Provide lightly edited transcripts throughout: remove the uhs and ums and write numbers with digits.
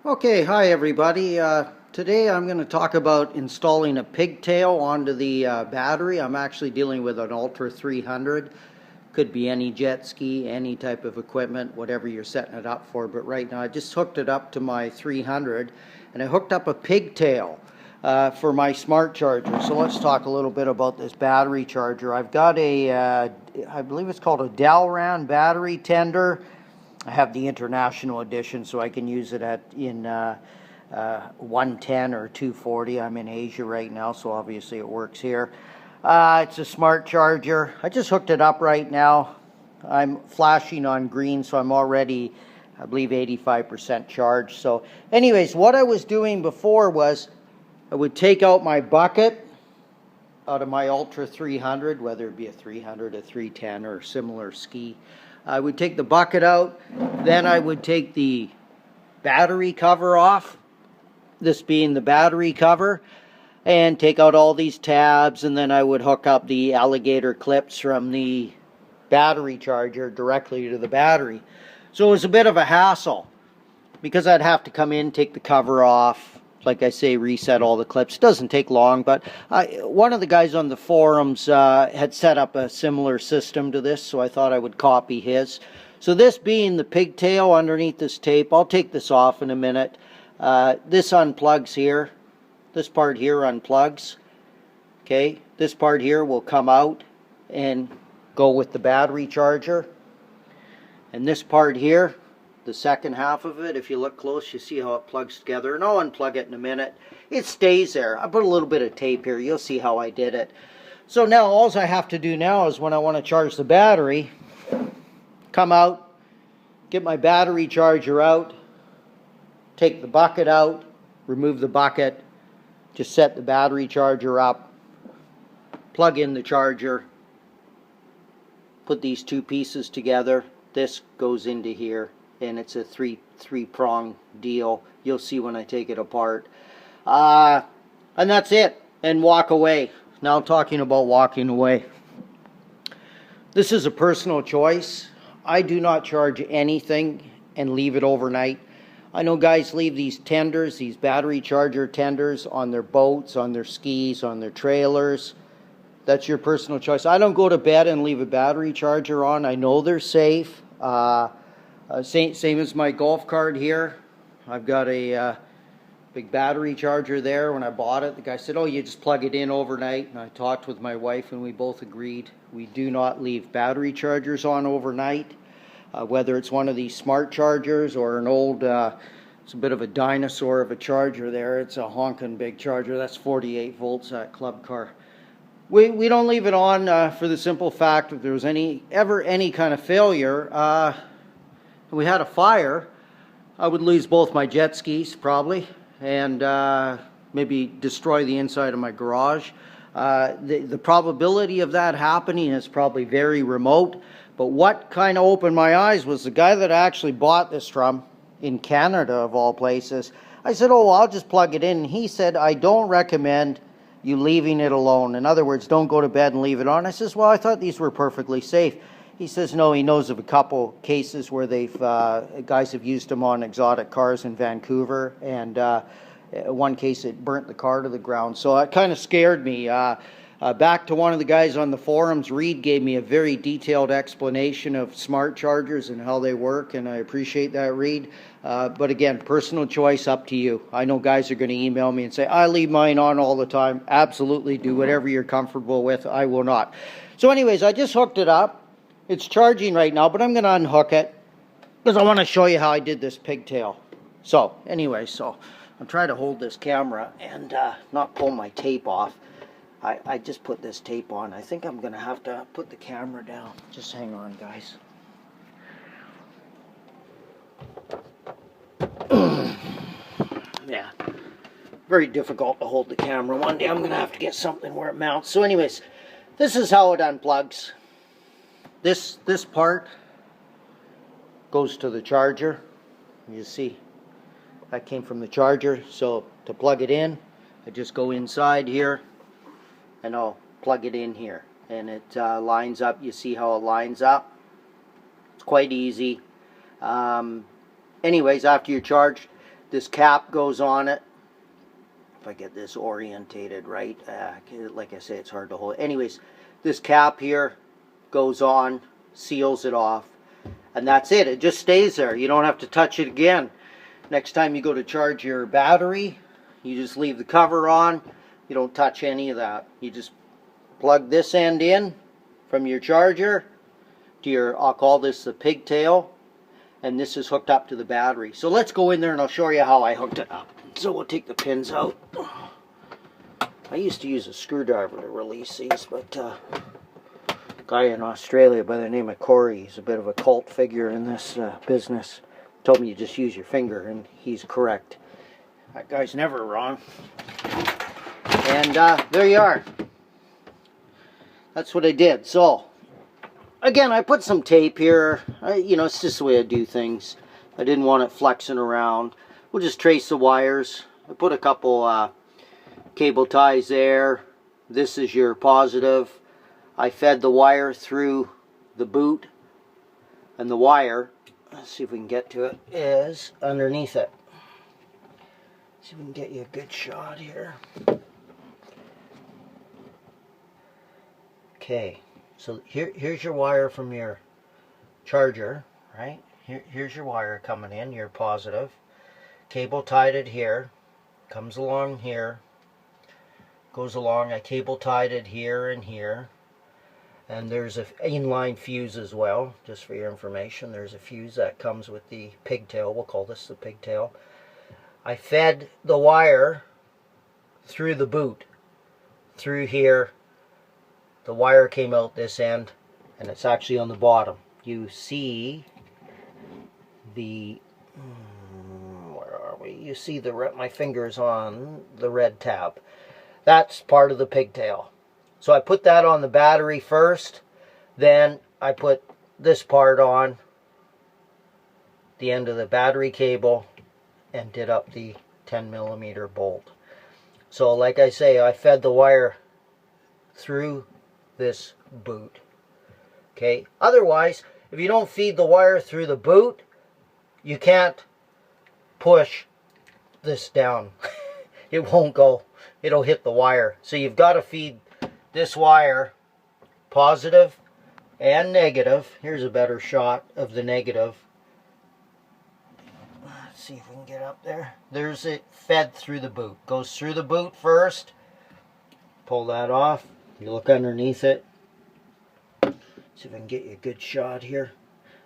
Okay, hi everybody. Today I'm going to talk about installing a pigtail onto the battery. I'm actually dealing with an Ultra 300. Could be any jet ski, any type of equipment, whatever you're setting it up for. But right now I just hooked it up to my 300 and I hooked up a pigtail for my smart charger. So let's talk a little bit about this battery charger. I've got a, I believe it's called a Delran battery tender. I have the international edition, so I can use it in 110 or 240. I'm in Asia right now, so obviously it works here. It's a smart charger. I just hooked it up right now. I'm flashing on green, so I'm already, I believe, 85% charged. So anyways, what I was doing before was I would take out my bucket out of my Ultra 300, whether it be a 300, a 310, or a similar ski. I would take the bucket out, then I would take the battery cover off, this being the battery cover, and take out all these tabs, and then I would hook up the alligator clips from the battery charger directly to the battery. So it was a bit of a hassle, because I'd have to come in, take the cover off, like I say, reset all the clips. It doesn't take long, but one of the guys on the forums had set up a similar system to this, so I thought I would copy his. So this being the pigtail underneath this tape, I'll take this off in a minute. This unplugs here. This part here unplugs. Okay, this part here will come out and go with the battery charger. And this part here, the second half of it, if you look close, you see how it plugs together. And I'll unplug it in a minute. It stays there. I put a little bit of tape here. You'll see how I did it. So now all I have to do now is when I want to charge the battery, come out, get my battery charger out, take the bucket out, remove the bucket, just set the battery charger up, plug in the charger, put these two pieces together. This goes into here, and it's a three-prong deal. You'll see when I take it apart. And that's it, and walk away. Now talking about walking away. This is a personal choice. I do not charge anything and leave it overnight. I know guys leave these tenders, these battery charger tenders, on their boats, on their skis, on their trailers. That's your personal choice. I don't go to bed and leave a battery charger on. I know they're safe. Same as my golf cart here. I've got a big battery charger there. When I bought it, the guy said, oh, you just plug it in overnight. And I talked with my wife and we both agreed we do not leave battery chargers on overnight. Whether it's one of these smart chargers or an old, it's a bit of a dinosaur of a charger there. It's a honking big charger. That's 48 volts, that club car. We don't leave it on for the simple fact if there was ever any kind of failure, we had a fire, I would lose both my jet skis probably, and maybe destroy the inside of my garage. The probability of that happening is probably very remote, but what kind of opened my eyes was the guy that I actually bought this from, in Canada of all places. I said, oh, well, I'll just plug it in. And he said, I don't recommend you leaving it alone. In other words, don't go to bed and leave it on. I says, well, I thought these were perfectly safe. He says, no, he knows of a couple cases where guys have used them on exotic cars in Vancouver, and one case it burnt the car to the ground. So it kind of scared me. Back to one of the guys on the forums, Reed gave me a very detailed explanation of smart chargers and how they work, and I appreciate that, Reed. But again, personal choice, up to you. I know guys are going to email me and say, I leave mine on all the time. Absolutely, do whatever you're comfortable with. I will not. So anyways, I just hooked it up. It's charging right now, but I'm going to unhook it because I want to show you how I did this pigtail. So anyway, I'll try to hold this camera and not pull my tape off. I just put this tape on. I think I'm going to have to put the camera down. Just hang on, guys. Yeah, very difficult to hold the camera. One day I'm going to have to get something where it mounts. So anyways, this is how it unplugs. This part goes to the charger. You see, that came from the charger. So to plug it in, I just go inside here and I'll plug it in here. And it lines up. You see how it lines up? It's quite easy. Anyways, after you're charged, This cap goes on it. If I get this orientated right, like I say, it's hard to hold. Anyways, this cap here goes on, seals it off, and that's it. It just stays there. You don't have to touch it again. Next time you go to charge your battery, you just leave the cover on. You don't touch any of that. You just plug this end in from your charger to your, I'll call this the pigtail, and this is hooked up to the battery. So let's go in there and I'll show you how I hooked it up. So we'll take the pins out. I used to use a screwdriver to release these, but a guy in Australia by the name of Corey, he's a bit of a cult figure in this business, told me you just use your finger, and he's correct. That guy's never wrong. And there you are. That's what I did. So, again, I put some tape here. You know, it's just the way I do things. I didn't want it flexing around. We'll just trace the wires. I put a couple cable ties there. This is your positive. I fed the wire through the boot, and the wire, let's see if we can get to it, is underneath it. See if we can get you a good shot here. Okay, so here's your wire from your charger, right? Here's your wire coming in, your positive. Cable tied it here, comes along here, goes along. I cable tied it here and here. And there's an inline fuse as well, just for your information. There's a fuse that comes with the pigtail. We'll call this the pigtail. I fed the wire through the boot, through here. The wire came out this end, and it's actually on the bottom. You see the, where are we? You see my fingers on the red tab. That's part of the pigtail. So I put that on the battery first, then I put this part on the end of the battery cable and did up the 10mm bolt. So like I say, I fed the wire through this boot. Okay, otherwise, if you don't feed the wire through the boot, you can't push this down. It won't go. It'll hit the wire. So you've got to feed this wire, positive and negative. Here's a better shot of the negative. Let's see if we can get up there. There's it fed through the boot. Goes through the boot first. Pull that off. You look underneath it. See if I can get you a good shot here.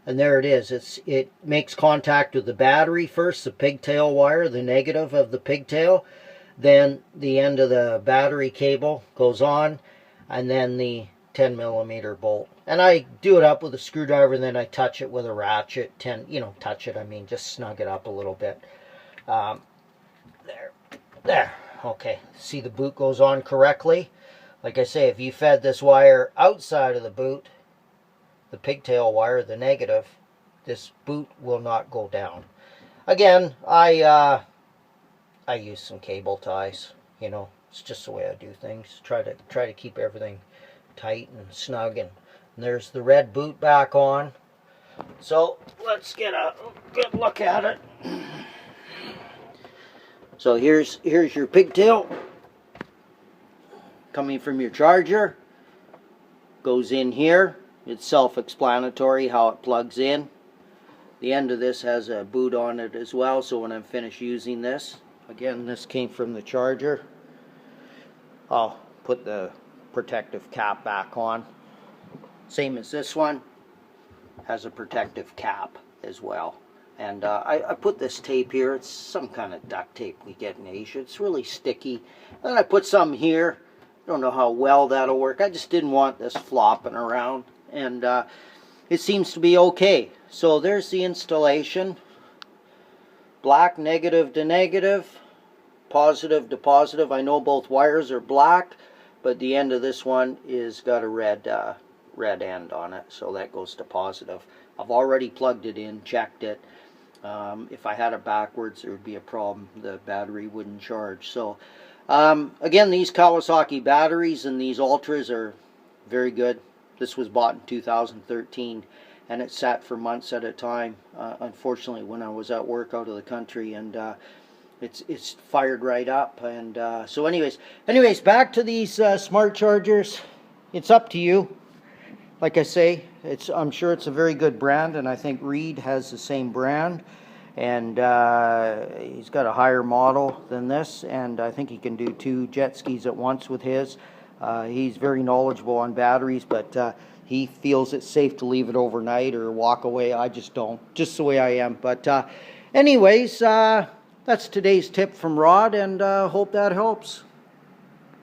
And there it is. It makes contact with the battery first, the pigtail wire, the negative of the pigtail. Then the end of the battery cable goes on, and then the 10mm bolt. And I do it up with a screwdriver, and then I touch it with a ratchet. Touch it, I mean, just snug it up a little bit. There. Okay, see the boot goes on correctly. Like I say, if you fed this wire outside of the boot, the pigtail wire, the negative, this boot will not go down. Again, I use some cable ties, It's just the way I do things. Try to keep everything tight and snug. And there's the red boot back on. So let's get a good look at it. So here's your pigtail coming from your charger. Goes in here. It's self-explanatory how it plugs in. The end of this has a boot on it as well. So when I'm finished using this, again, this came from the charger. I'll put the protective cap back on. Same as this one. Has a protective cap as well. And I put this tape here. It's some kind of duct tape we get in Asia. It's really sticky. Then I put some here. I don't know how well that'll work. I just didn't want this flopping around. And it seems to be okay. So there's the installation. Black negative to negative. Positive to positive. I know both wires are black, but the end of this one is got a red end on it, so that goes to positive. I've already plugged it in, checked it. If I had it backwards, there would be a problem. The battery wouldn't charge. So again, these Kawasaki batteries and these Ultras are very good. This was bought in 2013, and it sat for months at a time, unfortunately, when I was at work out of the country, and it's fired right up. And so anyways, back to these smart chargers. It's up to you. Like I say, I'm sure it's a very good brand, and I think Reed has the same brand, and he's got a higher model than this, and I think he can do 2 jet skis at once with his. He's very knowledgeable on batteries, but he feels it's safe to leave it overnight or walk away. I just don't, just the way I am. But anyways, that's today's tip from Rod, and hope that helps.